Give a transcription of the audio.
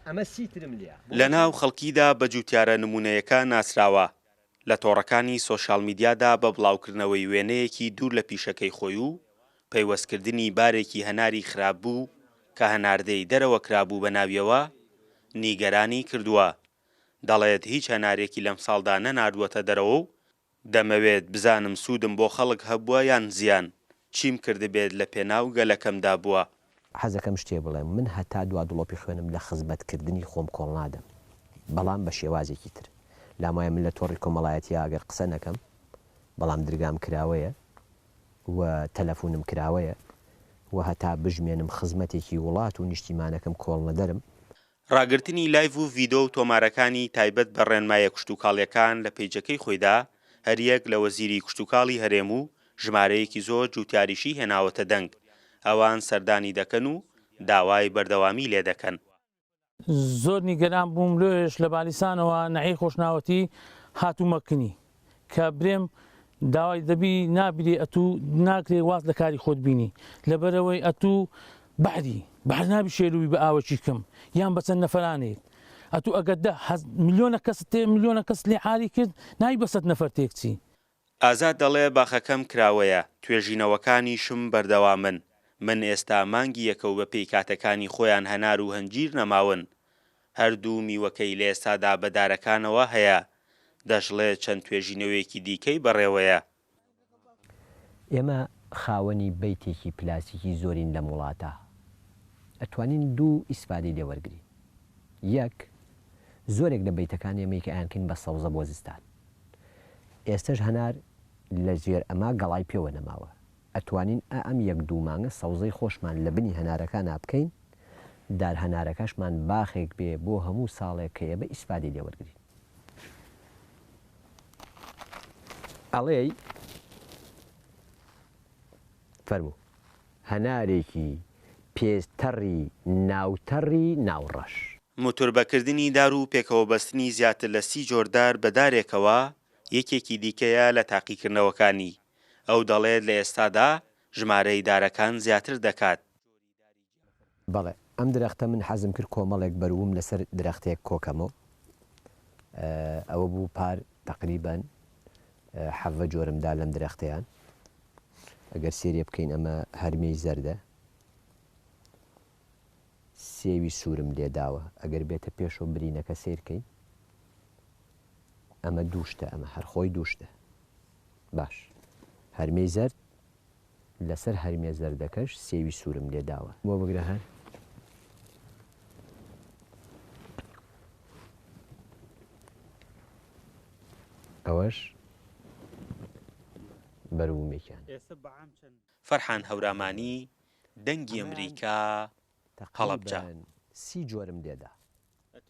ئەمە سیترم لێ لە ناو خەڵکیدا بە جوتیارە نمونەیەەکە ناسراوە لە تۆڕەکانی سۆشال میدیادا بە بڵاوکردنەوەی وێنەیەکی دوور لە پیشەکەی خۆی و پەیوەستکردنی بارێکی هەناری خراپ بوو کە هەناردەی دەرەوە کرابوو بە ناویەوە نیگەرانی کردووە. دەڵێت هیچ هەنارێکی لەم ساڵدا نەناردووەتە دەرەوە و دەمەوێت بزانم سوودم بۆ خەڵک هەبووە یان زیان، چیم کردبێت لە پێناو گەلەکەمدا بووە. حەزەکەم شتێ بڵێم، من هەتا دوا دڵۆپی خوێنم لە خزمەتکردنی خۆم کۆڵ نادەم، بەڵام بە شێوازێکی تر. لامایە من لە تۆڕی کۆمەڵایەتی ئەگەر قسە نەکەم، بەڵام درگام کراوەیە و تەلەفۆنم کراوەیە و هەتا بژمێنم خزمەتێکی وڵات و نیشتیمانەکەم کۆڵ نەدەرم. ڕاگررتنی لایڤ و ڤیدۆ و تۆمارەکانی تایبەت بە ڕێنمایە کشتتوکاڵیەکان لە پیجەکەی خۆیدا هەریەک لە وەزیری کشتتوکاڵی هەرێم و ژمارەیەکی زۆر جوتیاریشی هێناوەتە دەنگ. ئەوان سەردانی دەکەن و داوای بەردەوامی لێ دەکەن. زۆر نیگەران بووم لێش لە بالیسانەوە نەعی خۆشناوەتی هاتوومەکنی کە برێم داوای دەبی نابێ ئەتوو ناکرێ واز لە کاری خۆت بینی لەبەرەوەی ئەتوو بەحر نابی شێروی بە ئاوەکی کەم یان بە چەند نەفەرانێت ئەتوو ئەگەر ملیۆنە کەس تێ ملیۆنە کەس لێ حالی کرد نای بە سەد نەفەر تێکچی. ئازاد دەڵێ باخەکەم کراوەیە، توێژینەوەکانیشم بەردەوامن. من ئێستا مانگی یەکە و بە پێی کاتەکانی خۆیان هەنار و هەنگیر نەماون. هەردوو میوەکەی لە ئێستادا بەدارەکانەوە هەیە، دەژڵێت چەند توێژینەوەیەکی دیکەی بەڕێوەیە. ئێمە خاوەنی بەیتێکی پلاسیکی زۆرین لە وڵاتە، ئەتوانین دوو ئیسفادەی لێوەرگین. یەک، زۆرێک لە بەیتەکان ئێمەی کە ئایانکەین بە سەوزە بۆ زستان، ئێستش هەنار لە ژێر ئەمە گەڵای پێوە نەماوە، ئەتوانین ئەم یەک دوو مانگە سەوزەی خۆشمان لە بنی هەنارەکان بکەین، دار هەنارەکەشمان باخێک بێ بۆ هەموو ساڵێک کە ئێمە ئیسفادەی لێوەرگین. ئەڵێ فەرموو هەنارێکی پێستەڕی ناوتەڕی ناوڕەش. موتوربەکردنی دار و پێکەوە بەستنی زیاتر لە 30 جۆردار بە دارێکەوە یەکێکی دیکەیە لە تاقیکردنەوەکانی. ئەو دەڵێت لە ئێستادا ژمارەی دارەکان زیاتر دەکات. بەڵێ ئەم درەختە من حەزم کرد کۆمەڵێک بەروم لەسەر درەختێک کۆکەمەوە، ئەوە بوو پار تقریبان 7 جۆرمدا لەم درەختەیان. ئەگەر سێریە بکەین ئەمە هەرمەی زەردە، سێوی سوورم لێداوە، ئەگەر بێتە پێشەوە برینەکە سیرکەین ئەمە دووشتە، ئەمە هەرخۆی دووشتە. باش، هەرمەی زەرد لەسەر هەرمێ زەردەکەش سێوی سوورم لێداوە. بۆ بگرە هەر ئەوەش بەروومێکیان. فەرحان هەورامانی، دەنگی ئەمریکا، هەڵەبجە. 30 جۆرم لێدا.